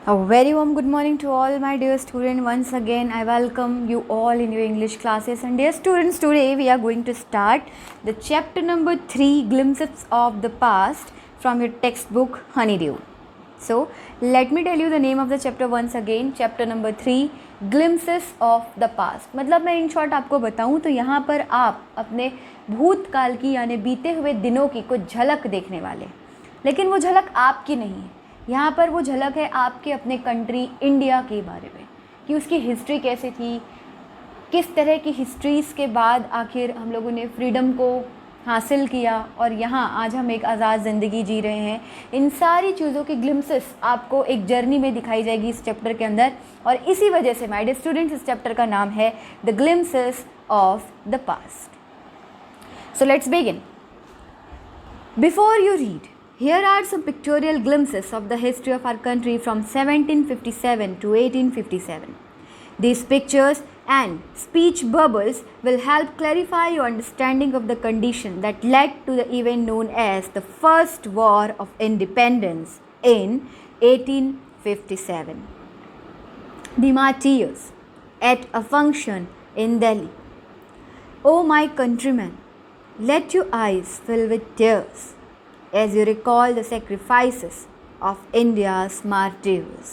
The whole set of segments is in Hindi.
A very warm good morning to all my dear students. Once again, I welcome you all in your English classes. And dear students, today we are going to start the chapter number 3, Glimpses of the Past, from your textbook Honeydew. So, let me tell you the name of the chapter once again. Chapter number 3, Glimpses of the Past. मतलब मैं इन शॉर्ट आपको बताऊं तो यहाँ पर आप अपने भूतकाल की यानी बीते हुए दिनों की कुछ झलक देखने वाले, लेकिन वो झलक आपकी नहीं है। यहाँ पर वो झलक है आपके अपने कंट्री इंडिया के बारे में, कि उसकी हिस्ट्री कैसे थी, किस तरह की हिस्ट्रीज़ के बाद आखिर हम लोगों ने फ्रीडम को हासिल किया और यहाँ आज हम एक आज़ाद ज़िंदगी जी रहे हैं। इन सारी चीज़ों की ग्लिम्सेस आपको एक जर्नी में दिखाई जाएगी इस चैप्टर के अंदर, और इसी वजह से माय डियर स्टूडेंट्स इस चैप्टर का नाम है the glimpses of the past. So let's begin. Before you read, here are some pictorial glimpses of the history of our country from 1757 to 1857. These pictures and speech bubbles will help clarify your understanding of the condition that led to the event known as the First War of Independence in 1857. The martyrs at a function in Delhi. Oh my countrymen, let your eyes fill with tears as you recall the sacrifices of India's martyrs.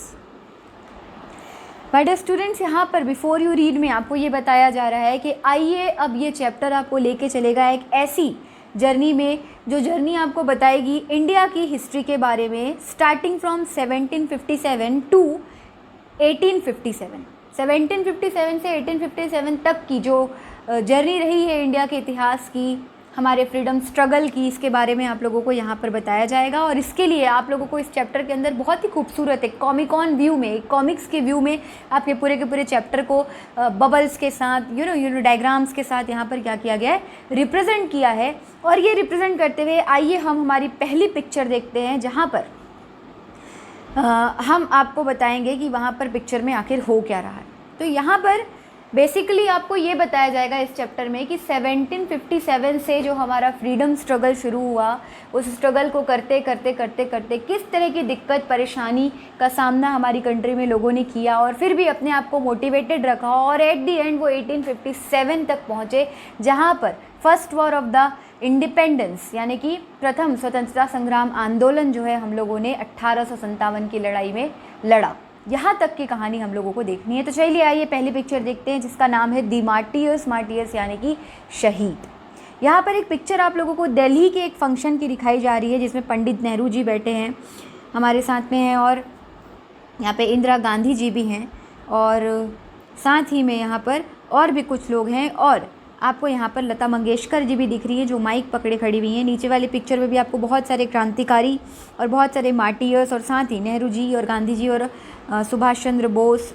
But students, यहाँ पर बिफोर यू रीड में आपको ये बताया जा रहा है कि आइए अब ये चैप्टर आपको लेके चलेगा एक ऐसी जर्नी में जो जर्नी आपको बताएगी इंडिया की हिस्ट्री के बारे में, स्टार्टिंग फ्रॉम 1757 टू 1857। 1757 से 1857 तक की जो जर्नी रही है इंडिया के इतिहास की, हमारे फ्रीडम स्ट्रगल की, इसके बारे में आप लोगों को यहाँ पर बताया जाएगा। और इसके लिए आप लोगों को इस चैप्टर के अंदर बहुत ही खूबसूरत एक कॉमिकॉन व्यू में, कॉमिक्स के व्यू में आपके पूरे के पूरे चैप्टर को बबल्स के साथ यू नो डायग्राम्स के साथ यहाँ पर क्या किया गया है, रिप्रेजेंट किया है। और ये रिप्रेजेंट करते हुए आइए हम हमारी पहली पिक्चर देखते हैं, जहाँ पर हम आपको बताएंगे कि वहाँ पर पिक्चर में आखिर हो क्या रहा है। तो यहाँ पर बेसिकली आपको ये बताया जाएगा इस चैप्टर में कि 1757 से जो हमारा फ्रीडम स्ट्रगल शुरू हुआ, उस स्ट्रगल को करते करते करते करते किस तरह की दिक्कत परेशानी का सामना हमारी कंट्री में लोगों ने किया और फिर भी अपने आप को मोटिवेटेड रखा, और एट दी एंड वो 1857 तक पहुँचे, जहाँ पर first war of the independence यानी कि प्रथम स्वतंत्रता संग्राम आंदोलन जो है हम लोगों ने 1857 की लड़ाई में लड़ा। यहाँ तक की कहानी हम लोगों को देखनी है। तो चलिए आइए पहली पिक्चर देखते हैं, जिसका नाम है दी मार्टियर्स। मार्टियर्स यानी कि शहीद। यहाँ पर एक पिक्चर आप लोगों को दिल्ली के एक फंक्शन की दिखाई जा रही है, जिसमें पंडित नेहरू जी बैठे हैं हमारे साथ में हैं, और यहाँ पे इंदिरा गांधी जी भी हैं, और साथ ही में यहाँ पर और भी कुछ लोग हैं, और आपको यहाँ पर लता मंगेशकर जी भी दिख रही है जो माइक पकड़े खड़ी हुई हैं। नीचे वाली पिक्चर में भी आपको बहुत सारे क्रांतिकारी और बहुत सारे मार्टियर्स, और साथ ही नेहरू जी और गांधी जी और सुभाष चंद्र बोस,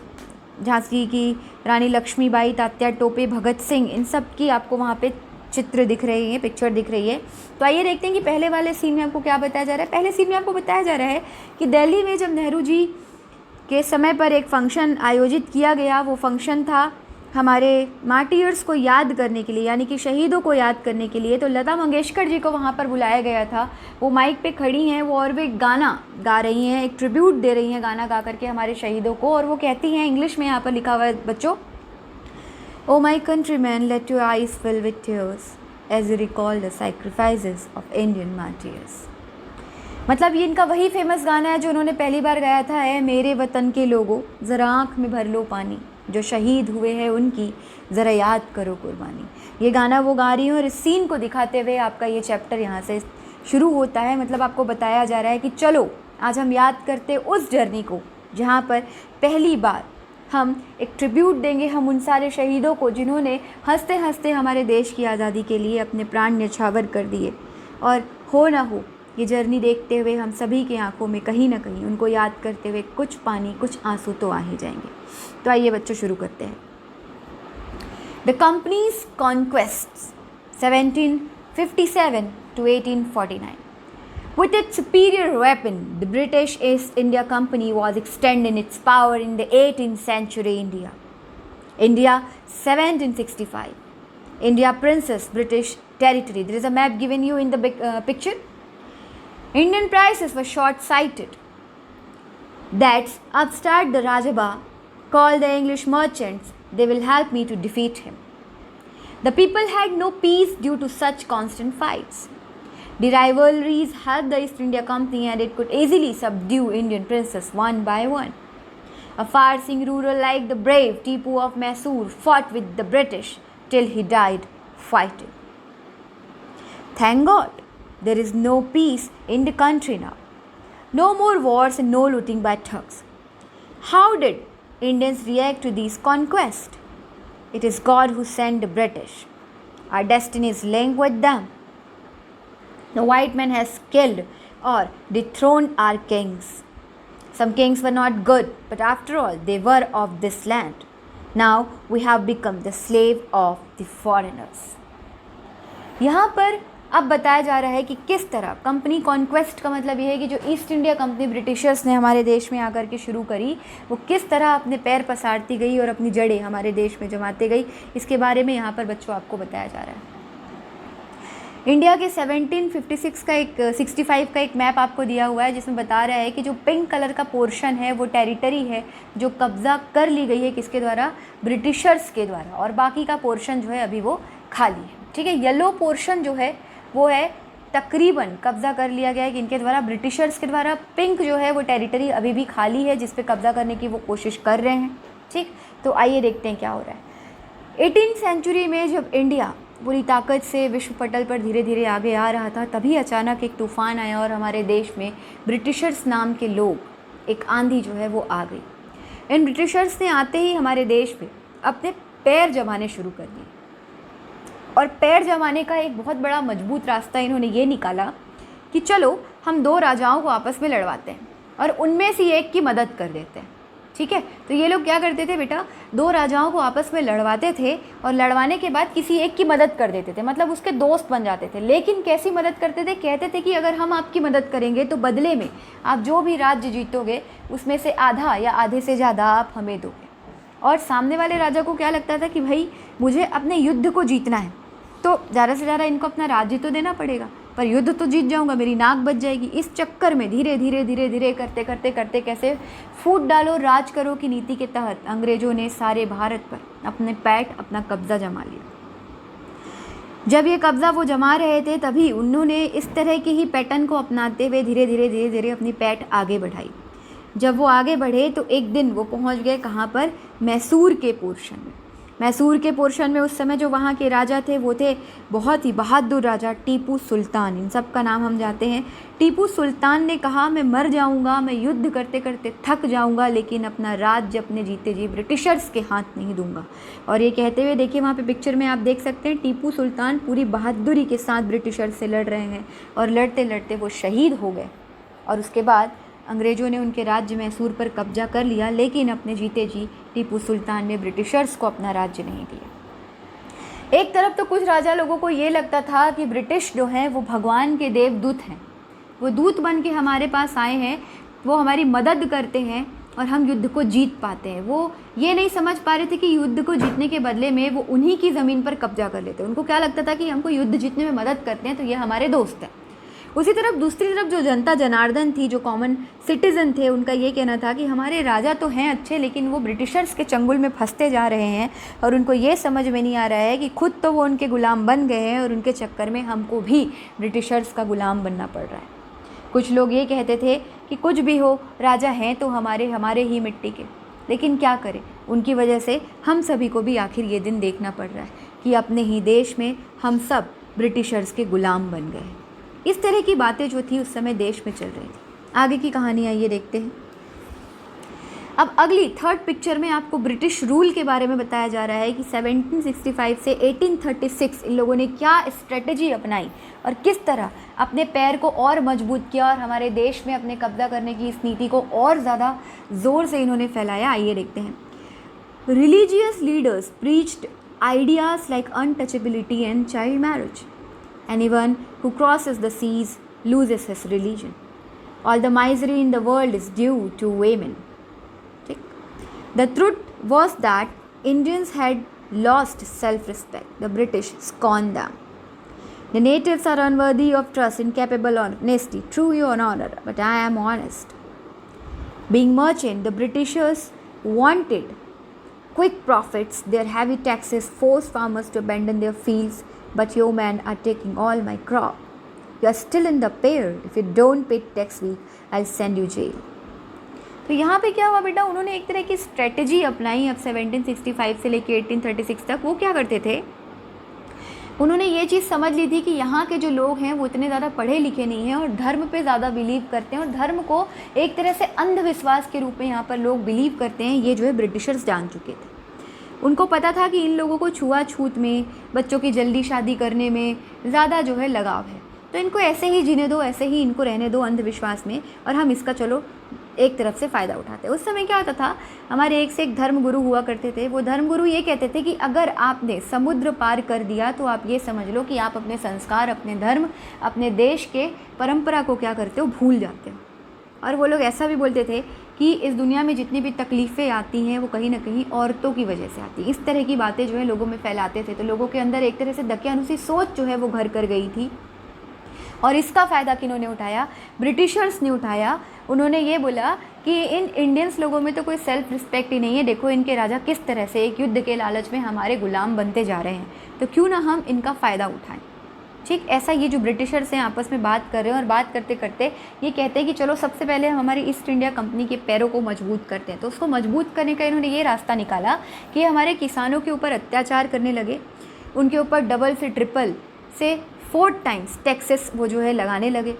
झांसी की रानी लक्ष्मीबाई, तात्या टोपे, भगत सिंह, इन सब की आपको वहाँ पे चित्र दिख रही है, पिक्चर दिख रही है। तो आइए देखते हैं कि पहले वाले सीन में आपको क्या बताया जा रहा है। पहले सीन में आपको बताया जा रहा है कि दिल्ली में जब नेहरू जी के समय पर एक फंक्शन आयोजित किया गया, वो फंक्शन था हमारे मार्टियर्स को याद करने के लिए, यानी कि शहीदों को याद करने के लिए। तो लता मंगेशकर जी को वहाँ पर बुलाया गया था। वो माइक पे खड़ी हैं, वो और वे गाना गा रही हैं, एक ट्रिब्यूट दे रही हैं गाना गा करके हमारे शहीदों को, और वो कहती हैं, इंग्लिश में यहाँ पर लिखा हुआ है बच्चों, O my countryman let your eyes fill with tears as you recall the sacrifices of Indian martyrs. मतलब ये इनका वही फेमस गाना है जो उन्होंने पहली बार गाया था, है मेरे वतन के लोगों ज़रा आँख में भर लो पानी, जो शहीद हुए हैं उनकी ज़रा याद करो कुर्बानी। ये गाना वो गा रही हैं, और इस सीन को दिखाते हुए आपका ये चैप्टर यहाँ से शुरू होता है। मतलब आपको बताया जा रहा है कि चलो आज हम याद करते उस जर्नी को जहाँ पर पहली बार हम एक ट्रिब्यूट देंगे हम उन सारे शहीदों को जिन्होंने हंसते हंसते हमारे देश की आज़ादी के लिए अपने प्राण न्यौछावर कर दिए। और हो ना हो ये जर्नी देखते हुए हम सभी की आंखों में कहीं ना कहीं उनको याद करते हुए कुछ पानी, कुछ आंसू तो आ ही जाएंगे। तो आइए बच्चों शुरू करते हैं। The company's conquests 1757 to 1849. With its superior weapon, the British East India Company was extending its power in the 18th century India. India 1765. India Princess British Territory. There is a map given you in the picture. Indian prices were short-sighted. That's upstart the Rajaba called the English merchants. They will help me to defeat him. The people had no peace due to such constant fights. The rivalries helped the East India Company and it could easily subdue Indian princes one by one. A far-seeing ruler like the brave Tipu of Mysore fought with the British till he died fighting. Thank God, there is no peace in the country now. No more wars and no looting by thugs. How did Indians react to these conquests? It is God who sent the British. Our destiny is linked with them. The white man has killed or dethroned our kings. Some kings were not good, but after all, they were of this land. Now we have become the slave of the foreigners. यहाँ पर अब बताया जा रहा है कि किस तरह कंपनी कॉन्क्वेस्ट का मतलब ये है कि जो ईस्ट इंडिया कंपनी ब्रिटिशर्स ने हमारे देश में आकर के शुरू करी, वो किस तरह अपने पैर पसारती गई और अपनी जड़ें हमारे देश में जमाती गई, इसके बारे में यहाँ पर बच्चों आपको बताया जा रहा है। इंडिया के 1756 का एक 65 का एक मैप आपको दिया हुआ है, जिसमें बता रहा है कि जो पिंक कलर का पोर्शन है वो टेरिटरी है जो कब्ज़ा कर ली गई है किसके द्वारा, ब्रिटिशर्स के द्वारा, और बाकी का पोर्शन जो है अभी वो खाली है। ठीक है, येलो पोर्शन जो है वो है तकरीबन कब्ज़ा कर लिया गया है कि इनके द्वारा, ब्रिटिशर्स के द्वारा। पिंक जो है वो टेरिटरी अभी भी खाली है जिस पे कब्ज़ा करने की वो कोशिश कर रहे हैं। ठीक, तो आइए देखते हैं क्या हो रहा है। 18th सेंचुरी में जब इंडिया पूरी ताकत से विश्व पटल पर धीरे धीरे आगे आ रहा था, तभी अचानक एक तूफ़ान आया और हमारे देश में ब्रिटिशर्स नाम के लोग, एक आंधी जो है वो आ गई। इन ब्रिटिशर्स ने आते ही हमारे देश पे अपने पैर जमाने शुरू कर दिए, और पैर जमाने का एक बहुत बड़ा मजबूत रास्ता इन्होंने ये निकाला कि चलो हम दो राजाओं को आपस में लड़वाते हैं और उनमें से एक की मदद कर देते हैं। ठीक है, तो ये लोग क्या करते थे बेटा, दो राजाओं को आपस में लड़वाते थे और लड़वाने के बाद किसी एक की मदद कर देते थे, मतलब उसके दोस्त बन जाते थे। लेकिन कैसी मदद करते थे, कहते थे कि अगर हम आपकी मदद करेंगे तो बदले में आप जो भी राज्य जीतोगे उसमें से आधा या आधे से ज़्यादा आप हमें दोगे। और सामने वाले राजा को क्या लगता था कि भाई मुझे अपने युद्ध को जीतना है, तो ज़्यादा से ज़्यादा इनको अपना राज्य तो देना पड़ेगा, पर युद्ध तो जीत जाऊंगा, मेरी नाक बच जाएगी। इस चक्कर में धीरे धीरे धीरे धीरे करते करते करते कैसे फूट डालो राज करो की नीति के तहत अंग्रेज़ों ने सारे भारत पर अपने पैठ अपना कब्ज़ा जमा लिया। जब ये कब्ज़ा वो जमा रहे थे तभी उन्होंने इस तरह की ही पैटर्न को अपनाते हुए धीरे धीरे धीरे धीरे अपनी पैठ आगे बढ़ाई। जब वो आगे बढ़े तो एक दिन वो पहुंच गए कहाँ पर, मैसूर के पोर्शन में। मैसूर के पोर्शन में उस समय जो वहाँ के राजा थे वो थे बहुत ही बहादुर राजा टीपू सुल्तान। इन सब का नाम हम जानते हैं। टीपू सुल्तान ने कहा मैं मर जाऊँगा, मैं युद्ध करते करते थक जाऊँगा, लेकिन अपना राज्य अपने जीते जी ब्रिटिशर्स के हाथ नहीं दूंगा। और ये कहते हुए देखिए वहाँ पे पिक्चर में आप देख सकते हैं टीपू सुल्तान पूरी बहादुरी के साथ ब्रिटिशर्स से लड़ रहे हैं और लड़ते लड़ते वो शहीद हो गए। और उसके बाद अंग्रेज़ों ने उनके राज्य मैसूर पर कब्जा कर लिया, लेकिन अपने जीते जी टीपू सुल्तान ने ब्रिटिशर्स को अपना राज्य नहीं दिया। एक तरफ तो कुछ राजा लोगों को ये लगता था कि ब्रिटिश जो हैं वो भगवान के देवदूत हैं, वो दूत बन के हमारे पास आए हैं, वो हमारी मदद करते हैं और हम युद्ध को जीत पाते हैं। वो ये नहीं समझ पा रहे थे कि युद्ध को जीतने के बदले में वो उन्हीं की ज़मीन पर कब्जा कर लेते हैं। उनको क्या लगता था कि हमको युद्ध जीतने में मदद करते हैं तो ये हमारे दोस्त हैं। उसी तरफ दूसरी तरफ जो जनता जनार्दन थी, जो कॉमन सिटीज़न थे, उनका ये कहना था कि हमारे राजा तो हैं अच्छे, लेकिन वो ब्रिटिशर्स के चंगुल में फंसते जा रहे हैं और उनको ये समझ में नहीं आ रहा है कि खुद तो वो उनके ग़ुलाम बन गए हैं और उनके चक्कर में हमको भी ब्रिटिशर्स का ग़ुलाम बनना पड़ रहा है। कुछ लोग ये कहते थे कि कुछ भी हो, राजा हैं तो हमारे ही मिट्टी के, लेकिन क्या करें, उनकी वजह से हम सभी को भी आखिर ये दिन देखना पड़ रहा है कि अपने ही देश में हम सब ब्रिटिशर्स के ग़ुलाम बन गए। इस तरह की बातें जो थी उस समय देश में चल रही थी। आगे की कहानी आइए देखते हैं। अब अगली थर्ड पिक्चर में आपको ब्रिटिश रूल के बारे में बताया जा रहा है कि 1765 से 1836 इन लोगों ने क्या स्ट्रेटजी अपनाई और किस तरह अपने पैर को और मजबूत किया और हमारे देश में अपने कब्जा करने की इस नीति को और ज़्यादा ज़ोर से इन्होंने फैलाया। आइए देखते हैं। Religious leaders preached ideas like untouchability and child marriage. Anyone who crosses the seas loses his religion. All the misery in the world is due to women. The truth was that Indians had lost self-respect. The British scorned them. The natives are unworthy of trust, incapable of honesty. True, your honor, but I am honest. Being merchant, the Britishers wanted quick profits. Their heavy taxes forced farmers to abandon their fields. But you men are taking all my crop. You are still in the pair. If you don't pay tax week, I'll send you jail. तो यहाँ पे क्या हुआ बेटा, उन्होंने एक तरह की स्ट्रेटजी अपनाई। अब 1765 से लेके 1836 तक वो क्या करते थे, उन्होंने ये चीज़ समझ ली थी कि यहाँ के जो लोग हैं वो इतने ज़्यादा पढ़े लिखे नहीं हैं और धर्म पे ज़्यादा बिलीव करते हैं, और धर्म को एक तरह से अंधविश्वास के रूप में यहाँ पर लोग बिलीव करते हैं। ये जो है ब्रिटिशर्स जान चुके थे। उनको पता था कि इन लोगों को छुआछूत में, बच्चों की जल्दी शादी करने में ज़्यादा जो है लगाव है, तो इनको ऐसे ही जीने दो, ऐसे ही इनको रहने दो अंधविश्वास में, और हम इसका चलो एक तरफ से फ़ायदा उठाते हैं। उस समय क्या होता था, हमारे एक से एक धर्मगुरु हुआ करते थे। वो धर्मगुरु ये कहते थे कि अगर आपने समुद्र पार कर दिया तो आप ये समझ लो कि आप अपने संस्कार, अपने धर्म, अपने देश के परंपरा को क्या करते हो, भूल जाते हो। और वो लोग ऐसा भी बोलते थे कि इस दुनिया में जितनी भी तकलीफ़ें आती हैं वो कहीं ना कहीं औरतों की वजह से आती हैं। इस तरह की बातें जो है लोगों में फैलाते थे, तो लोगों के अंदर एक तरह से दकियानुसी सोच जो है वो घर कर गई थी। और इसका फ़ायदा किन्होंने उठाया, ब्रिटिशर्स ने उठाया। उन्होंने ये बोला कि इन इंडियंस लोगों में तो कोई सेल्फ रिस्पेक्ट ही नहीं है, देखो इनके राजा किस तरह से एक युद्ध के लालच में हमारे गुलाम बनते जा रहे हैं, तो क्यों ना हम इनका फ़ायदा उठाएं। ठीक ऐसा ये जो ब्रिटिशर्स हैं आपस में बात कर रहे हैं, और बात करते करते ये कहते हैं कि चलो सबसे पहले हम हमारी ईस्ट इंडिया कंपनी के पैरों को मजबूत करते हैं। तो उसको मजबूत करने का इन्होंने ये रास्ता निकाला कि हमारे किसानों के ऊपर अत्याचार करने लगे, उनके ऊपर डबल से ट्रिपल से 4 टाइम्स टैक्सेस वो जो है लगाने लगे।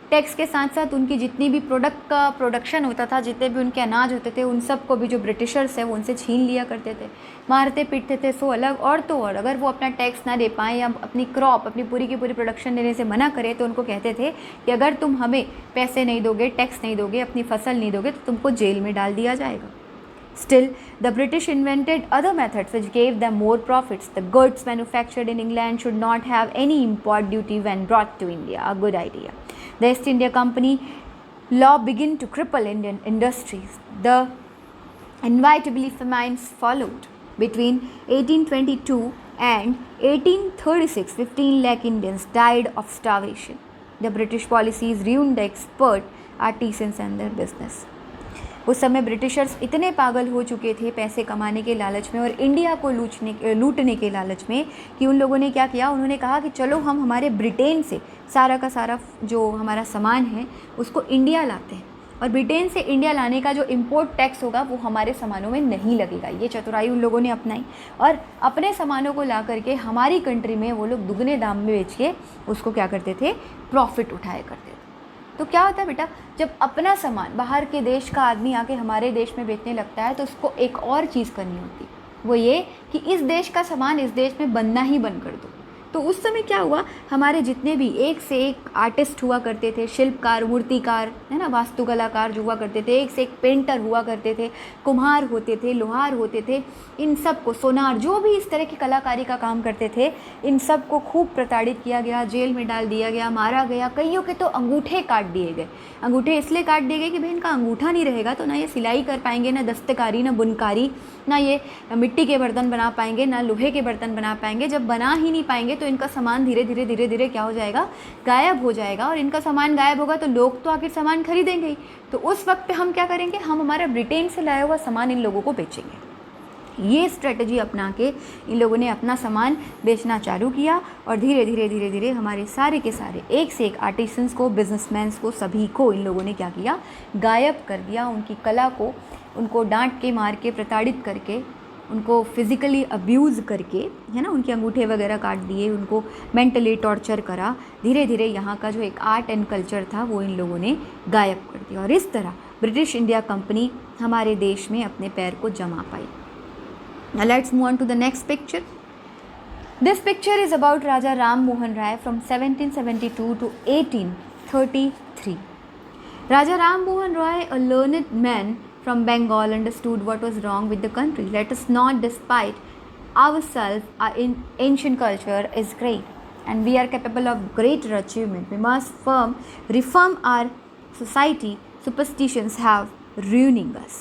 टैक्स के साथ साथ उनकी जितनी भी प्रोडक्ट का प्रोडक्शन होता था, जितने भी उनके अनाज होते थे, उन सब को भी जो ब्रिटिशर्स है वो उनसे छीन लिया करते थे, मारते पीटते थे। सो अलग और तो और अगर वो अपना टैक्स ना दे पाएँ या अपनी क्रॉप, अपनी पूरी की पूरी प्रोडक्शन देने से मना करें, तो उनको कहते थे कि अगर तुम हमें पैसे नहीं दोगे, टैक्स नहीं दोगे, अपनी फसल नहीं दोगे, तो तुमको जेल में डाल दिया जाएगा। Still, the British invented other methods which gave them more profits. The goods manufactured in England should not have any import duty when brought to India. A good idea. The East India Company law began to cripple Indian industries. The inevitably famines followed. Between 1822 and 1836, 15 lakh Indians died of starvation. The British policies ruined the expert artisans and their business. उस समय ब्रिटिशर्स इतने पागल हो चुके थे पैसे कमाने के लालच में और इंडिया को लूटने के लालच में कि उन लोगों ने क्या किया, उन्होंने कहा कि चलो हम हमारे ब्रिटेन से सारा का सारा जो हमारा सामान है उसको इंडिया लाते हैं, और ब्रिटेन से इंडिया लाने का जो इम्पोर्ट टैक्स होगा वो हमारे सामानों में नहीं लगेगा। ये चतुराई उन लोगों ने अपनाई और अपने सामानों को ला करके हमारी कंट्री में वो लोग दुगने दाम में बेच के उसको क्या करते थे, प्रॉफिट उठाया करते थे। तो क्या होता है बेटा, जब अपना सामान बाहर के देश का आदमी आके हमारे देश में बेचने लगता है तो उसको एक और चीज़ करनी होती, वो ये कि इस देश का सामान इस देश में बनना ही बंद कर दो। तो उस समय क्या हुआ, हमारे जितने भी एक से एक आर्टिस्ट हुआ करते थे, शिल्पकार, मूर्तिकार है ना, वास्तुकलाकार जो हुआ करते थे, एक से एक पेंटर हुआ करते थे, कुम्हार होते थे, लोहार होते थे, इन सब को, सोनार, जो भी इस तरह की कलाकारी का काम करते थे, इन सब को खूब प्रताड़ित किया गया, जेल में डाल दिया गया, मारा गया। कईयों के तो अंगूठे काट दिए गए। अंगूठे इसलिए काट दिए गए कि भाई इनका अंगूठा नहीं रहेगा तो ना ये सिलाई कर पाएंगे, ना दस्तकारी, ना बुनकारी, ना ये मिट्टी के बर्तन बना पाएंगे, ना लोहे के बर्तन बना पाएंगे। जब बना ही नहीं पाएंगे तो इनका सामान धीरे धीरे धीरे धीरे क्या हो जाएगा, गायब हो जाएगा। और इनका सामान गायब होगा तो लोग तो आखिर सामान खरीदेंगे ही। तो उस वक्त पे हम क्या करेंगे, हम हमारा ब्रिटेन से लाया हुआ सामान इन लोगों को बेचेंगे। ये स्ट्रेटजी अपना के इन लोगों ने अपना सामान बेचना चालू किया और धीरे धीरे धीरे धीरे हमारे सारे के सारे एक से एक आर्टिसंस को, बिजनेसमैन्स को, सभी को इन लोगों ने क्या किया, गायब कर दिया। उनकी कला को, उनको डांट के, मार के, प्रताड़ित करके, उनको फिज़िकली अब्यूज़ करके, है ना, उनके अंगूठे वगैरह काट दिए, उनको मेंटली टॉर्चर करा। धीरे धीरे यहाँ का जो एक आर्ट एंड कल्चर था वो इन लोगों ने गायब कर दिया और इस तरह ब्रिटिश इंडिया कंपनी हमारे देश में अपने पैर को जमा पाई। Now let's move on to the next picture. This picture is about Raja Ram Mohan Rai from 1772 to 1833. Raja Ram Mohan Rai, a learned man from Bengal, understood what was wrong with the country. Let us not despite ourselves. Our ancient culture is great and we are capable of greater achievement. We must reform our society. Superstitions have ruining us.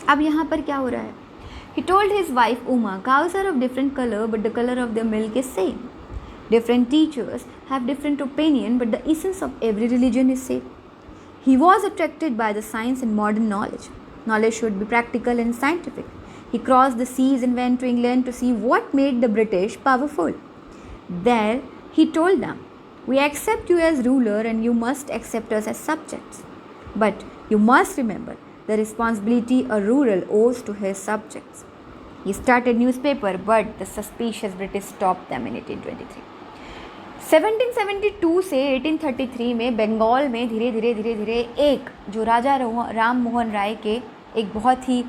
अब यहाँ पर क्या हो रहा है, he told his wife Uma, cows are of different color but the color of their milk is same. Different teachers have different opinion but the essence of every religion is same. He was attracted by the science and modern knowledge. Knowledge should be practical and scientific. He crossed the seas and went to England to see what made the British powerful. There he told them, "We accept you as ruler and you must accept us as subjects. But you must remember the responsibility a ruler owes to his subjects." He started newspaper, but the suspicious British stopped them in 1823. 1772 से 1833 में बंगाल में धीरे धीरे एक जो राजा राम मोहन राय के एक बहुत ही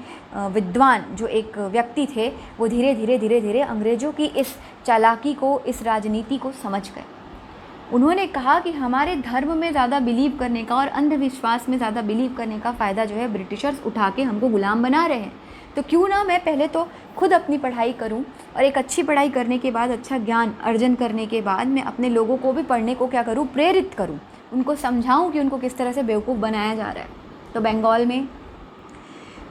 विद्वान जो एक व्यक्ति थे, वो धीरे धीरे अंग्रेज़ों की इस चालाकी को, इस राजनीति को समझ गए। उन्होंने कहा कि हमारे धर्म में ज़्यादा बिलीव करने का और अंधविश्वास में ज़्यादा बिलीव करने का फ़ायदा जो है ब्रिटिशर्स उठा के हमको गुलाम बना रहे हैं, तो क्यों ना मैं पहले तो खुद अपनी पढ़ाई करूं और एक अच्छी पढ़ाई करने के बाद, अच्छा ज्ञान अर्जन करने के बाद मैं अपने लोगों को भी पढ़ने को क्या करूं, प्रेरित करूं, उनको समझाऊं कि उनको किस तरह से बेवकूफ़ बनाया जा रहा है। तो बंगाल में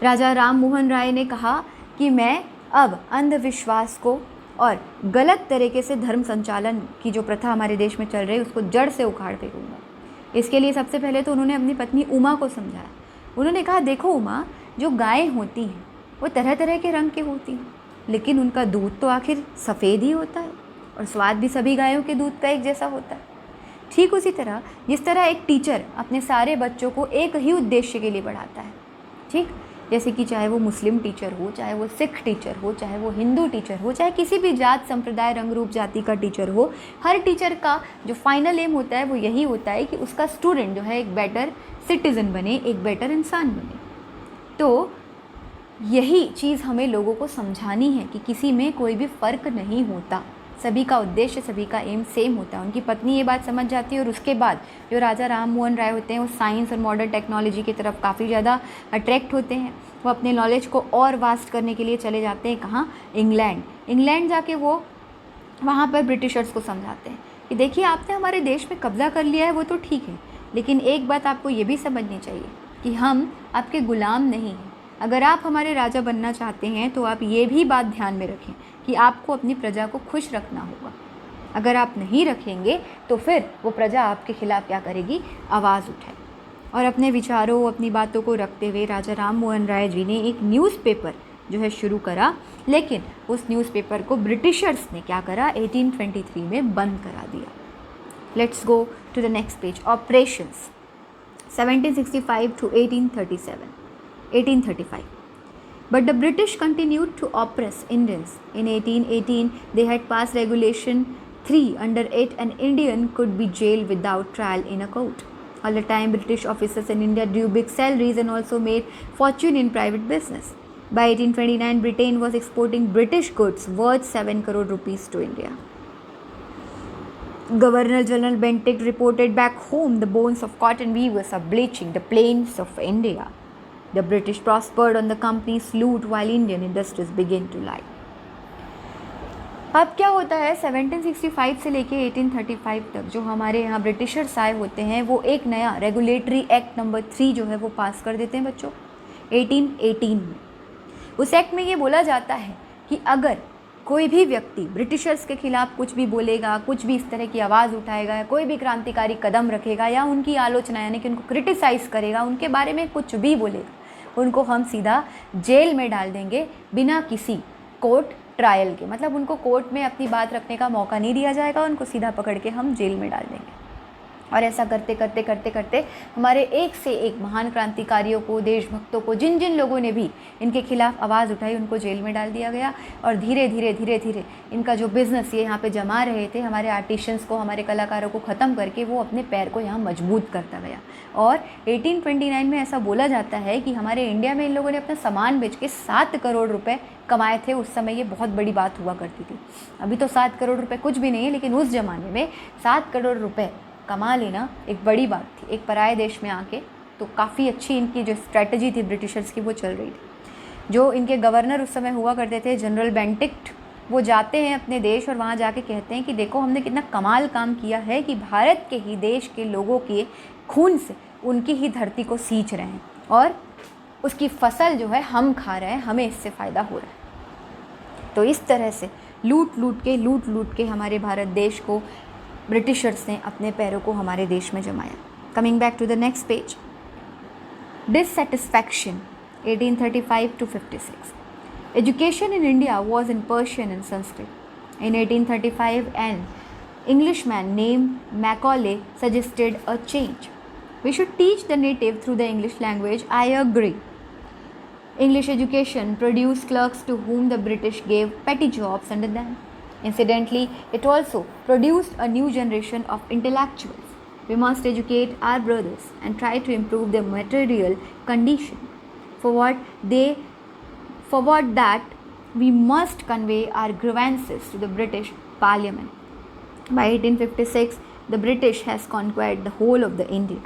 राजा राम मोहन राय ने कहा कि मैं अब अंधविश्वास को और गलत तरीके से धर्म संचालन की जो प्रथा हमारे देश में चल रही है उसको जड़ से उखाड़ फेंकूंगा। इसके लिए सबसे पहले तो उन्होंने अपनी पत्नी उमा को समझाया। उन्होंने कहा, देखो उमा, जो गायें होती हैं वो तरह तरह के रंग के होती हैं, लेकिन उनका दूध तो आखिर सफ़ेद ही होता है और स्वाद भी सभी गायों के दूध का एक जैसा होता है। ठीक उसी तरह जिस तरह एक टीचर अपने सारे बच्चों को एक ही उद्देश्य के लिए पढ़ाता है, ठीक, जैसे कि चाहे वो मुस्लिम टीचर हो, चाहे वो सिख टीचर हो, चाहे वो हिंदू टीचर हो, चाहे किसी भी जात संप्रदाय रंग रूप जाति का टीचर हो, हर टीचर का जो फाइनल एम होता है वो यही होता है कि उसका स्टूडेंट जो है एक बेटर सिटीज़न बने, एक बेटर इंसान बने। तो यही चीज़ हमें लोगों को समझानी है कि किसी में कोई भी फ़र्क नहीं होता, सभी का उद्देश्य, सभी का एम सेम होता है। उनकी पत्नी ये बात समझ जाती है और उसके बाद जो राजा राम मोहन राय होते हैं वो साइंस और मॉडर्न टेक्नोलॉजी की तरफ काफ़ी ज़्यादा अट्रैक्ट होते हैं। वो अपने नॉलेज को और वास्ट करने के लिए चले जाते हैं कहाँ, इंग्लैंड जाके वो वहाँ पर ब्रिटिशर्स को समझाते हैं कि देखिए आपने हमारे देश में कब्ज़ा कर लिया है वो तो ठीक है, लेकिन एक बात आपको ये भी समझनी चाहिए कि हम आपके ग़ुलाम नहीं हैं। अगर आप हमारे राजा बनना चाहते हैं तो आप ये भी बात ध्यान में रखें कि आपको अपनी प्रजा को खुश रखना होगा। अगर आप नहीं रखेंगे तो फिर वो प्रजा आपके खिलाफ़ क्या करेगी, आवाज़ उठाए। और अपने विचारों, अपनी बातों को रखते हुए राजा राम मोहन राय जी ने एक न्यूज़पेपर जो है शुरू करा, लेकिन उस न्यूज़पेपर को ब्रिटिशर्स ने क्या करा, 1823 में बंद करा दिया। Let's go to the next page. Operations 1765 to 1835. But the British continued to oppress Indians. In 1818, they had passed Regulation 3. Under it, an Indian could be jailed without trial in a court. All the time, British officers in India drew big salaries and also made fortune in private business. By 1829, Britain was exporting British goods worth 7 crore rupees to India. Governor General Bentinck reported back home the bones of cotton weavers are bleaching the plains of India. The British prospered on the company's loot while Indian industries began to lie. अब क्या होता है, 1765 से लेके 1835 तक जो हमारे यहाँ ब्रिटिशर्स आए होते हैं वो एक नया रेगुलेटरी एक्ट नंबर 3 जो है वो पास कर देते हैं बच्चों 1818 में। उस एक्ट में ये बोला जाता है कि अगर कोई भी व्यक्ति ब्रिटिशर्स के खिलाफ़ कुछ भी बोलेगा, कुछ भी इस तरह की आवाज़ उठाएगा या कोई भी क्रांतिकारी कदम रखेगा या उनकी आलोचना यानी कि उनको क्रिटिसाइज़ करेगा, उनके बारे में कुछ भी बोलेगा, उनको हम सीधा जेल में डाल देंगे बिना किसी कोर्ट ट्रायल के। मतलब उनको कोर्ट में अपनी बात रखने का मौका नहीं दिया जाएगा, उनको सीधा पकड़ के हम जेल में डाल देंगे। और ऐसा करते करते करते करते हमारे एक से एक महान क्रांतिकारियों को, देशभक्तों को, जिन जिन लोगों ने भी इनके खिलाफ़ आवाज़ उठाई उनको जेल में डाल दिया गया। और धीरे धीरे इनका जो बिज़नेस ये यहाँ पे जमा रहे थे, हमारे आर्टिशंस को, हमारे कलाकारों को ख़त्म करके वो अपने पैर को यहाँ मजबूत करता गया। और 1829 में ऐसा बोला जाता है कि हमारे इंडिया में इन लोगों ने अपना सामान बेच के 7 करोड़ रुपये कमाए थे। उस समय ये बहुत बड़ी बात हुआ करती थी। अभी तो 7 करोड़ रुपये कुछ भी नहीं है, लेकिन उस ज़माने में 7 करोड़ रुपये कमा लेना एक बड़ी बात थी। एक पराए देश में आके तो काफ़ी अच्छी इनकी जो स्ट्रैटेजी थी ब्रिटिशर्स की वो चल रही थी। जो इनके गवर्नर उस समय हुआ करते थे जनरल बेंटिक, वो जाते हैं अपने देश और वहाँ जाके कहते हैं कि देखो हमने कितना कमाल काम किया है कि भारत के ही देश के लोगों के खून से उनकी ही धरती को सींच रहे हैं और उसकी फसल जो है हम खा रहे हैं, हमें इससे फ़ायदा हो रहा है। तो इस तरह से लूट लूट के हमारे भारत देश को ब्रिटिशर्स ने अपने पैरों को हमारे देश में जमाया। Coming back to the next page, Dissatisfaction, 1835 to 56. Education in India was in Persian and Sanskrit. In 1835, an Englishman named Macaulay suggested a change. We should teach the native through the English language. I agree. English education produced clerks to whom the British gave petty jobs under them. Incidentally, it also produced a new generation of intellectuals. We must educate our brothers and try to improve their material condition. For that, we must convey our grievances to the British Parliament. By 1856, the British has conquered the whole of the India.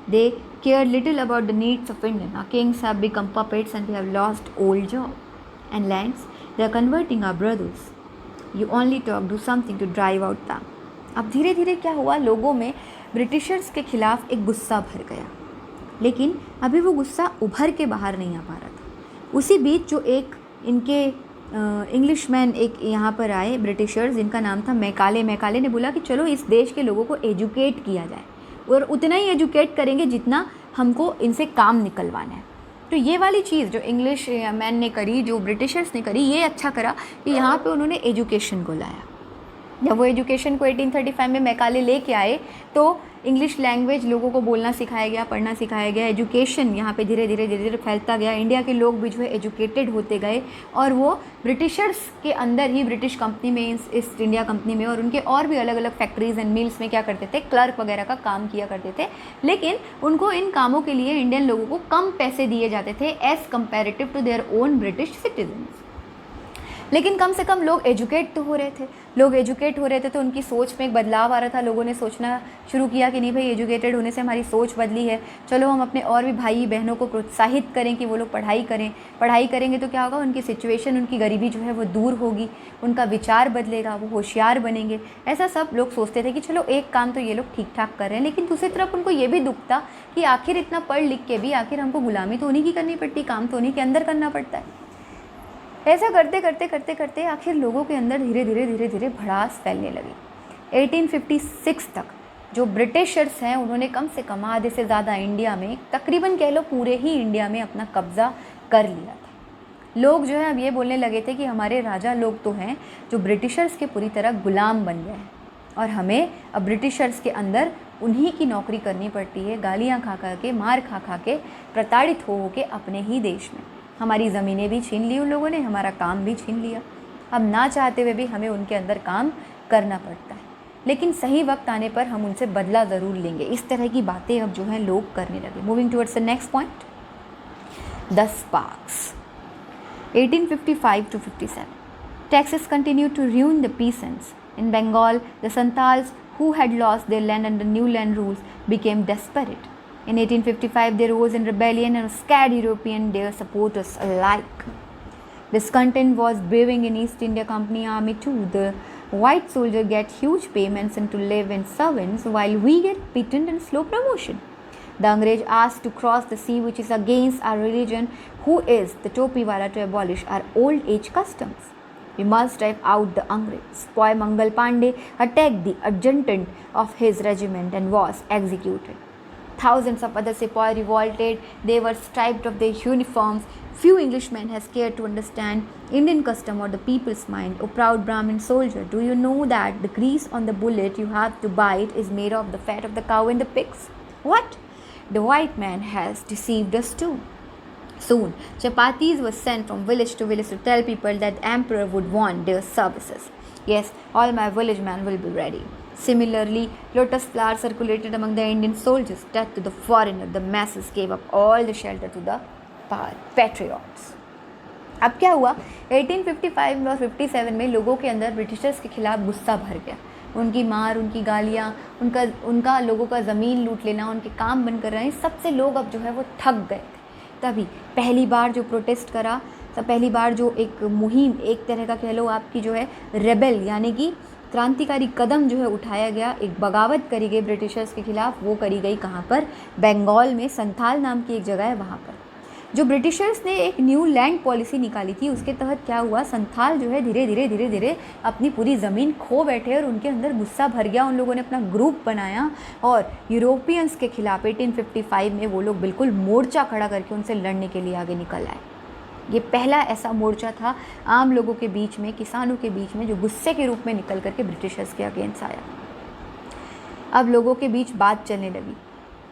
They cared little about the needs of Indians. Our kings have become puppets and we have lost old job and lands. They are converting our brothers. You only talk, do something to drive out them. अब धीरे धीरे क्या हुआ, लोगों में ब्रिटिशर्स के खिलाफ एक गुस्सा भर गया, लेकिन अभी वो गुस्सा उभर के बाहर नहीं आ पा रहा था। उसी बीच जो एक इनके इंग्लिशमैन एक यहाँ पर आए ब्रिटिशर्स, जिनका नाम था मैकाले। मैकाले ने बोला कि चलो इस देश के लोगों को एजुकेट किया जाए और उतना ही एजुकेट करेंगे जितना हमको इनसे काम निकलवाना है। तो ये वाली चीज़ जो इंग्लिश मैन ने करी, जो ब्रिटिशर्स ने करी, ये अच्छा करा कि यहाँ पे उन्होंने एजुकेशन को लाया। जब वो एजुकेशन को 1835 में मैकाले लेके आए तो इंग्लिश लैंग्वेज लोगों को बोलना सिखाया गया, पढ़ना सिखाया गया। एजुकेशन यहाँ पे धीरे धीरे फैलता गया। इंडिया के लोग भी जो है एजुकेटेड होते गए और वो ब्रिटिशर्स के अंदर ही, ब्रिटिश कंपनी में, ईस्ट इंडिया कंपनी में और उनके और भी अलग अलग फैक्ट्रीज एंड मिल्स में क्या करते थे, क्लर्क वगैरह का काम किया करते थे। लेकिन उनको इन कामों के लिए इंडियन लोगों को कम पैसे दिए जाते थे as comparative to their own British citizens. लेकिन कम से कम लोग एजुकेट तो हो रहे थे। लोग एजुकेट हो रहे थे तो उनकी सोच में एक बदलाव आ रहा था। लोगों ने सोचना शुरू किया कि नहीं भाई, एजुकेटेड होने से हमारी सोच बदली है, चलो हम अपने और भी भाई बहनों को प्रोत्साहित करें कि वो लोग पढ़ाई करें। पढ़ाई करेंगे तो क्या होगा, उनकी सिचुएशन, उनकी गरीबी जो है वो दूर होगी, उनका विचार बदलेगा, वो होशियार बनेंगे। ऐसा सब लोग सोचते थे कि चलो एक काम तो ये लोग ठीक ठाक कर रहे हैं। लेकिन दूसरी तरफ उनको ये भी दुख था कि आखिर इतना पढ़ लिख के भी आखिर हमको गुलामी तो उन्हीं की करनी पड़ती, काम तो उन्हीं के अंदर करना पड़ता है। ऐसा करते करते करते करते आखिर लोगों के अंदर धीरे धीरे भड़ास फैलने लगी। 1856 तक जो ब्रिटिशर्स हैं उन्होंने कम से कम आधे से ज़्यादा इंडिया में, तकरीबन कह लो पूरे ही इंडिया में अपना कब्ज़ा कर लिया था। लोग जो है अब ये बोलने लगे थे कि हमारे राजा लोग तो हैं जो ब्रिटिशर्स के पूरी तरह गुलाम बन गए हैं और हमें अब ब्रिटिशर्स के अंदर उन्हीं की नौकरी करनी पड़ती है, गालियाँ खा खा के, मार खा खा के, प्रताड़ित हो के अपने ही देश में। हमारी ज़मीनें भी छीन ली उन लोगों ने, हमारा काम भी छीन लिया। अब ना चाहते हुए भी हमें उनके अंदर काम करना पड़ता है, लेकिन सही वक्त आने पर हम उनसे बदला ज़रूर लेंगे। इस तरह की बातें अब जो हैं लोग करने लगे। Moving towards the next point, the sparks, 1855 to 57. Taxes continued to ruin the peasants. In Bengal, the Santals, who had lost their land under new land rules, became desperate. In 1855, they rose in rebellion and scared European their supporters alike. Discontent was brewing in East India Company army too. The white soldier get huge payments and to live in servants, while we get pittance and slow promotion. The Angrez asked to cross the sea, which is against our religion, who is the Topiwala, to abolish our old age customs. We must drive out the Angrez. Sepoy Mangal Pandey attacked the adjutant of his regiment and was executed. Thousands of other sepoy revolted. They were stripped of their uniforms. Few Englishmen has cared to understand Indian custom or the people's mind. O proud Brahmin soldier, do you know that the grease on the bullet you have to bite is made of the fat of the cow and the pigs? What? The white man has deceived us too. Soon, chapatis were sent from village to village to tell people that the emperor would want their services. Yes, all my village men will be ready. Similarly, lotus flowers circulated among the Indian soldiers. Death to the foreigner. The masses gave up all the shelter to the patriots. अब क्या हुआ, 1855 और 57 में लोगों के अंदर ब्रिटिशर्स के खिलाफ गुस्सा भर गया। उनकी मार, उनकी गालियाँ, उनका लोगों का ज़मीन लूट लेना, उनके काम बंद कर रहे हैं, सबसे लोग अब जो है वो थक गए थे। तभी पहली बार जो प्रोटेस्ट करा, तब पहली बार जो एक मुहिम, एक तरह का कह लो आपकी जो है रेबेल यानी कि क्रांतिकारी कदम जो है उठाया गया, एक बगावत करी गई ब्रिटिशर्स के खिलाफ। वो करी गई कहाँ पर? बंगाल में संथाल नाम की एक जगह है वहाँ पर। जो ब्रिटिशर्स ने एक न्यू लैंड पॉलिसी निकाली थी, उसके तहत क्या हुआ, संथाल जो है धीरे धीरे अपनी पूरी ज़मीन खो बैठे और उनके अंदर गुस्सा भर गया। उन लोगों ने अपना ग्रुप बनाया और यूरोपियंस के खिलाफ 1855 में वो लोग बिल्कुल मोर्चा खड़ा करके उनसे लड़ने के लिए आगे निकल आए। ये पहला ऐसा मोर्चा था आम लोगों के बीच में, किसानों के बीच में, जो गुस्से के रूप में निकल करके ब्रिटिशर्स के अगेंस्ट आया। अब लोगों के बीच बात चलने लगी।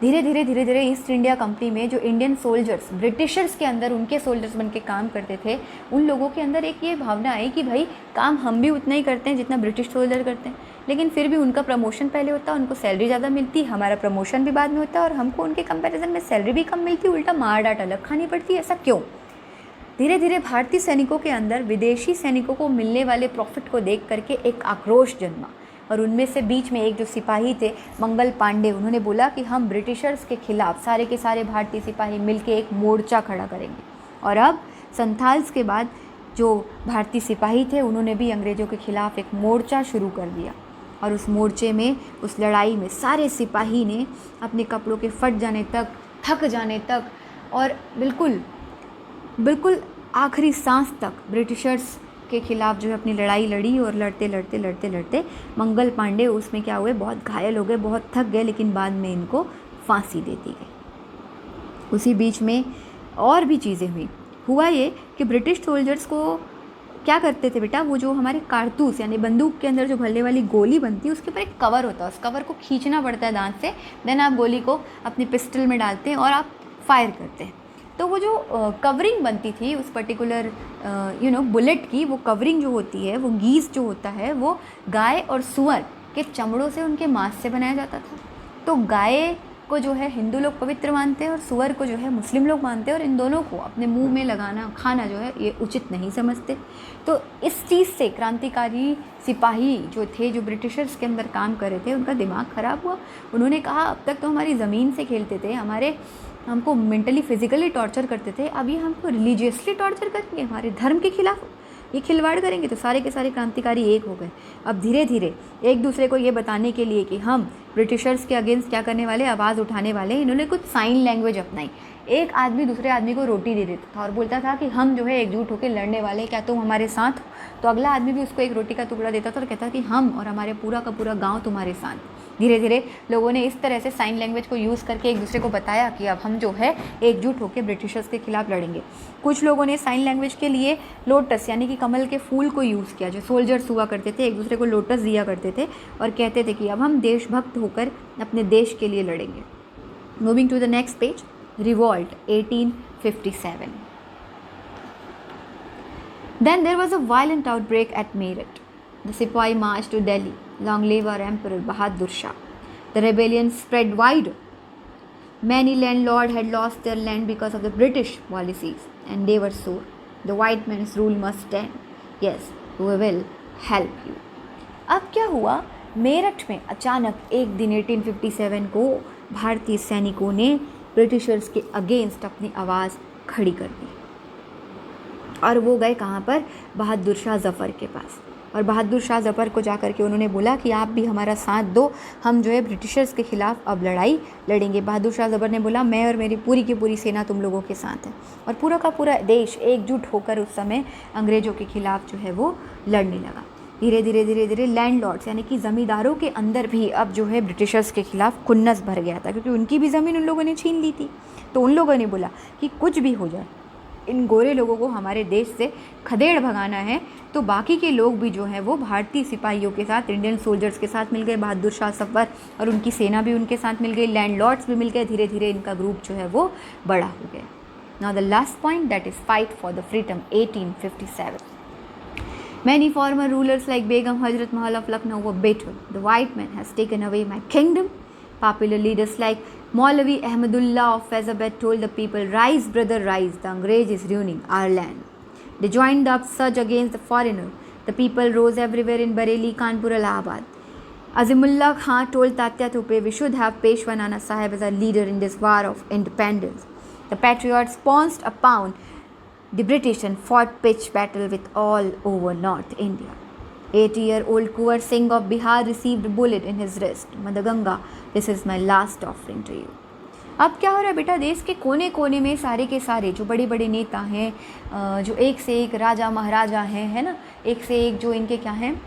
धीरे धीरे ईस्ट इंडिया कंपनी में जो इंडियन सोल्जर्स ब्रिटिशर्स के अंदर उनके सोल्जर्स बन के काम करते थे, उन लोगों के अंदर एक ये भावना आई कि भाई काम हम भी उतना ही करते हैं जितना ब्रिटिश सोल्जर करते हैं, लेकिन फिर भी उनका प्रमोशन पहले होता है, उनको सैलरी ज़्यादा मिलती, हमारा प्रमोशन भी बाद में होता है और हमको उनके कंपैरिजन में सैलरी भी कम मिलती, उल्टा मार डांट अलग खानी पड़ती है। ऐसा क्यों? धीरे धीरे भारतीय सैनिकों के अंदर विदेशी सैनिकों को मिलने वाले प्रॉफिट को देख करके एक आक्रोश जन्मा और उनमें से बीच में एक जो सिपाही थे मंगल पांडे, उन्होंने बोला कि हम ब्रिटिशर्स के खिलाफ सारे के सारे भारतीय सिपाही मिलके एक मोर्चा खड़ा करेंगे। और अब संथाल्स के बाद जो भारतीय सिपाही थे उन्होंने भी अंग्रेज़ों के खिलाफ एक मोर्चा शुरू कर दिया और उस मोर्चे में, उस लड़ाई में सारे सिपाही ने अपने कपड़ों के फट जाने तक, थक जाने तक और बिल्कुल आखिरी सांस तक ब्रिटिशर्स के खिलाफ जो है अपनी लड़ाई लड़ी और लड़ते मंगल पांडे उसमें क्या हुए, बहुत घायल हो गए, बहुत थक गए, लेकिन बाद में इनको फांसी दे दी गई। उसी बीच में और भी चीज़ें हुआ ये कि ब्रिटिश सोल्जर्स को क्या करते थे बेटा, वो जो हमारे कारतूस यानी बंदूक के अंदर जो भरने वाली गोली बनती है उसके ऊपर एक कवर होता है, उस कवर को खींचना पड़ता है दांत से, देन आप गोली को अपनी पिस्टल में डालते हैं और आप फायर करते हैं। तो वो जो कवरिंग बनती थी उस पर्टिकुलर बुलेट की, वो कवरिंग जो होती है, वो गीस जो होता है, वो गाय और सुअर के चमड़ों से, उनके मांस से बनाया जाता था। तो गाय को जो है हिंदू लोग पवित्र मानते हैं और सुअर को जो है मुस्लिम लोग मानते हैं और इन दोनों को अपने मुंह में लगाना, खाना जो है ये उचित नहीं समझते। तो इस चीज़ से क्रांतिकारी सिपाही जो थे, जो ब्रिटिशर्स के अंदर काम कर रहे थे, उनका दिमाग ख़राब हुआ। उन्होंने कहा अब तक तो हमारी ज़मीन से खेलते थे, हमको मेंटली फिजिकली टॉर्चर करते थे, अभी हमको रिलीजियसली टॉर्चर करेंगे, हमारे धर्म के खिलाफ ये खिलवाड़ करेंगे। तो सारे के सारे क्रांतिकारी एक हो गए। अब धीरे धीरे एक दूसरे को ये बताने के लिए कि हम ब्रिटिशर्स के अगेंस्ट क्या करने वाले, आवाज़ उठाने वाले, इन्होंने कुछ साइन लैंग्वेज अपनाई। एक आदमी दूसरे आदमी को रोटी दे देता था और बोलता था कि हम जो है एकजुट होकर लड़ने वाले, क्या तुम हमारे साथ हो? तो अगला आदमी भी उसको एक रोटी का टुकड़ा देता था और कहता कि हम और हमारे पूरा का पूरा गाँव तुम्हारे साथ। धीरे धीरे लोगों ने इस तरह से साइन लैंग्वेज को यूज़ करके एक दूसरे को बताया कि अब हम जो है एकजुट होकर ब्रिटिशर्स के खिलाफ लड़ेंगे। कुछ लोगों ने साइन लैंग्वेज के लिए लोटस यानी कि कमल के फूल को यूज़ किया। जो सोल्जर्स हुआ करते थे एक दूसरे को लोटस दिया करते थे और कहते थे कि अब हम देशभक्त होकर अपने देश के लिए लड़ेंगे। Moving to the next page, revolt 1857। Then there was a violent outbreak at Meerut. The Sepoy marched to Delhi. Long live our Emperor Bahadur Shah. The rebellion spread wider. Many landlords had lost their land because of the British policies, and they were sore. The white man's rule must stand. Yes, we will help you. अब क्या हुआ, मेरठ में अचानक एक दिन 1857 को भारतीय सैनिकों ने ब्रिटिशर्स के अगेंस्ट अपनी आवाज़ खड़ी कर दी और वो गए कहाँ पर, बहादुर शाह ज़फ़र के पास। और बहादुर शाह ज़फ़र को जाकर के उन्होंने बोला कि आप भी हमारा साथ दो, हम जो है ब्रिटिशर्स के ख़िलाफ़ अब लड़ाई लड़ेंगे। बहादुर शाह ज़फ़र ने बोला मैं और मेरी पूरी की पूरी सेना तुम लोगों के साथ है। और पूरा का पूरा देश एकजुट होकर उस समय अंग्रेज़ों के ख़िलाफ़ जो है वो लड़ने लगा। धीरे धीरे लैंडलॉर्ड्स यानी कि ज़मींदारों के अंदर भी अब जो है ब्रिटिशर्स के ख़िलाफ़ खुन्नस भर गया था, क्योंकि उनकी भी ज़मीन उन लोगों ने छीन ली थी। तो उन लोगों ने बोला कि कुछ भी हो जाए, इन गोरे लोगों को हमारे देश से खदेड़ भगाना है। तो बाकी के लोग भी जो हैं वो भारतीय सिपाहियों के साथ, इंडियन सोल्जर्स के साथ मिल गए, बहादुर शाह ज़फ़र और उनकी सेना भी उनके साथ मिल गई, लैंडलॉर्ड्स भी मिल गए। धीरे धीरे इनका ग्रुप जो है वो बड़ा हो गया। Now the last point, that is fight for the freedom 1857. Many former rulers like Begum Hazrat Mahal of Lucknow were bitter. The white man has taken away my kingdom. Popular leaders like Maulavi Ahmadullah of Faizabad told the people, rise brother rise, the Angrez is ruining our land. They joined the upsurge against the foreigner. The people rose everywhere in Bareilly, Kanpur, Allahabad. Azimullah Khan told Tatya Thupe, we should have Peshwa Nana Sahib as a leader in this war of independence. The patriots pounced upon the British and fought pitch battle with all over North India. 80-year-old Kuwar Singh of Bihar received a bullet in his wrist. Mother Ganga, this is my last offering to you. अब क्या हो रहा है बेटा, देश के कोने कोने में सारे के सारे जो बड़े बड़े नेता हैं, जो एक से एक राजा महाराजा हैं, है ना, एक से एक जो इनके क्या हैं,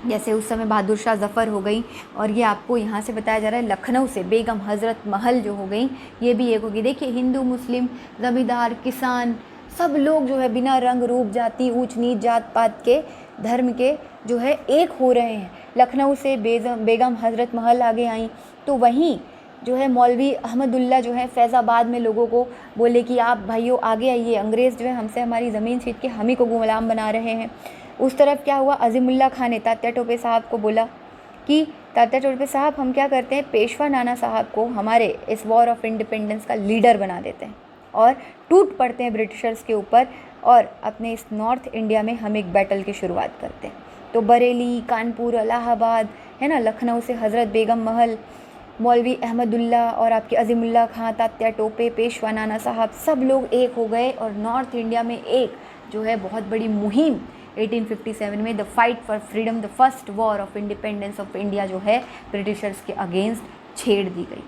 जैसे उस समय बहादुर शाह ज़फ़र हो गई, और ये आपको यहाँ से बताया जा रहा है लखनऊ से बेगम हज़रत महल जो हो गई, ये भी एक होगी। देखिए हिंदू मुस्लिम ज़मींदार किसान सब लोग जो है बिना रंग रूप जाति ऊंच नीच जात पात के धर्म के जो है एक हो रहे हैं। लखनऊ से बेगम हज़रत महल आगे आई, तो वहीं जो है मौलवी अहमदुल्ला जो है फैज़ाबाद में लोगों को बोले कि आप भाइयों आगे आइए, अंग्रेज़ जो है हमसे हमारी ज़मीन छीन के हम ही को गुलाम बना रहे हैं। उस तरफ क्या हुआ, अज़ीमुल्ला खान ने तात्या टोपे साहब को बोला कि तात्या टोपे साहब हम क्या करते हैं, पेशवा नाना साहब को हमारे इस वॉर ऑफ इंडिपेंडेंस का लीडर बना देते हैं और टूट पड़ते हैं ब्रिटिशर्स के ऊपर, और अपने इस नॉर्थ इंडिया में हम एक बैटल की शुरुआत करते हैं। तो बरेली, कानपुर, इलाहाबाद, है ना, लखनऊ से हज़रत बेगम महल, मौलवी अहमदुल्ला और आपके अज़ीमुल्ला खां, तात्या टोपे, पेशवा नाना साहब सब लोग एक हो गए और नॉर्थ इंडिया में एक जो है बहुत बड़ी मुहिम 1857 में the fight for freedom, the first war of independence of India जो है ब्रिटिशर्स के अगेंस्ट छेड़ दी गई।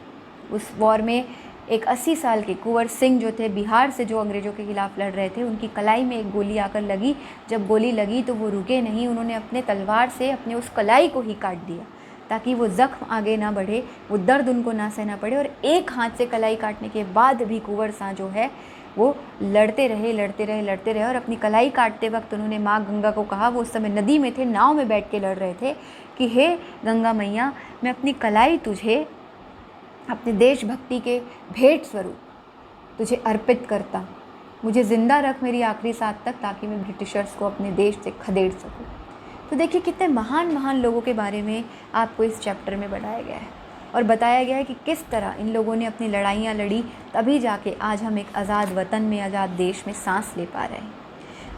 उस वॉर में एक 80 साल के कुंवर सिंह जो थे, बिहार से जो अंग्रेज़ों के खिलाफ़ लड़ रहे थे, उनकी कलाई में एक गोली आकर लगी। जब गोली लगी तो वो रुके नहीं, उन्होंने अपने तलवार से अपने उस कलाई को ही काट दिया ताकि वो ज़ख्म आगे ना बढ़े, वो दर्द उनको ना सहना पड़े। और एक हाथ से कलाई काटने के बाद भी कुंवर सां जो है वो लड़ते रहे और अपनी कलाई काटते वक्त उन्होंने माँ गंगा को कहा, वो उस समय नदी में थे, नाव में बैठ के लड़ रहे थे, कि हे गंगा मैया, मैं अपनी कलाई तुझे अपने देशभक्ति के भेंट स्वरूप तुझे अर्पित करता, मुझे ज़िंदा रख मेरी आखिरी सांस तक ताकि मैं ब्रिटिशर्स को अपने देश से खदेड़ सकूं। तो देखिए कितने महान महान लोगों के बारे में आपको इस चैप्टर में बताया गया है और बताया गया है कि किस तरह इन लोगों ने अपनी लड़ाइयाँ लड़ी, तभी जाके आज हम एक आज़ाद वतन में, आज़ाद देश में सांस ले पा रहे हैं।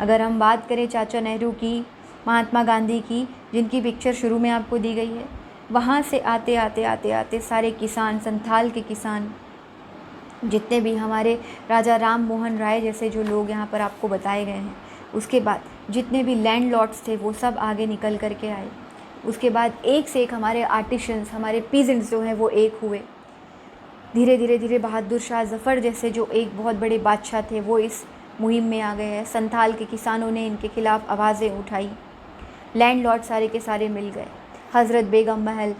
अगर हम बात करें चाचा नेहरू की, महात्मा गांधी की, जिनकी पिक्चर शुरू में आपको दी गई है, वहाँ से आते सारे किसान, संथाल के किसान, जितने भी हमारे राजा राम मोहन राय जैसे जो लोग यहाँ पर आपको बताए गए हैं, उसके बाद जितने भी लैंड लॉर्ड्स थे वो सब आगे निकल कर के आए। उसके बाद एक से एक हमारे आर्टिशंस, हमारे पीजेंट्स जो हैं वो एक हुए। धीरे बहादुर शाह ज़फ़र जैसे जो एक बहुत बड़े बादशाह थे वो इस मुहिम में आ गए हैं। संथाल के किसानों ने इनके खिलाफ़ आवाज़ें उठाई, लैंड लॉर्ड सारे के सारे मिल गए। हज़रत बेगम महल,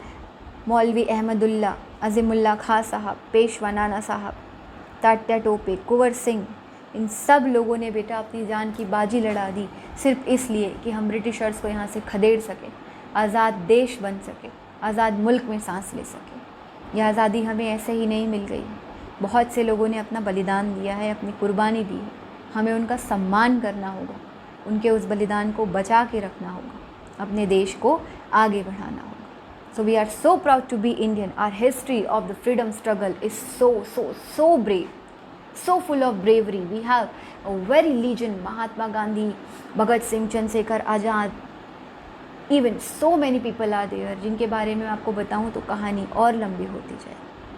मौलवी अहमदुल्ला, अज़ीमुल्ला खां साहब, पेशवा नाना साहब, तात्या टोपे, कुंवर सिंह, इन सब लोगों ने बेटा अपनी जान की बाजी लड़ा दी सिर्फ इसलिए कि हम ब्रिटिशर्स को यहाँ से खदेड़ सकें, आज़ाद देश बन सके, आज़ाद मुल्क में सांस ले सके। यह आज़ादी हमें ऐसे ही नहीं मिल गई, बहुत से लोगों ने अपना बलिदान दिया है, अपनी कुर्बानी दी है। हमें उनका सम्मान करना होगा, उनके उस बलिदान को बचा के रखना होगा, अपने देश को आगे बढ़ाना होगा। So we are so proud to be Indian. Our history of the freedom struggle is so brave, so full of bravery. We have a very legend, Mahatma Gandhi, Bhagat Singh, Chandrasekhar Azad, even so many people are there जिनके बारे में आपको बताऊं तो कहानी और लंबी होती जाए।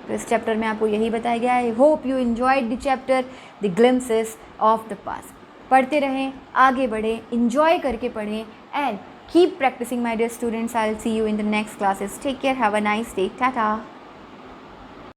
तो इस चैप्टर में आपको यही बताया गया है। Hope you enjoyed the chapter, the glimpses of the past. पढ़ते रहें, आगे बढ़ें, enjoy करके पढ़ें and keep practicing, my dear students. I'll see you in the next classes. Take care. Have a nice day. Tata.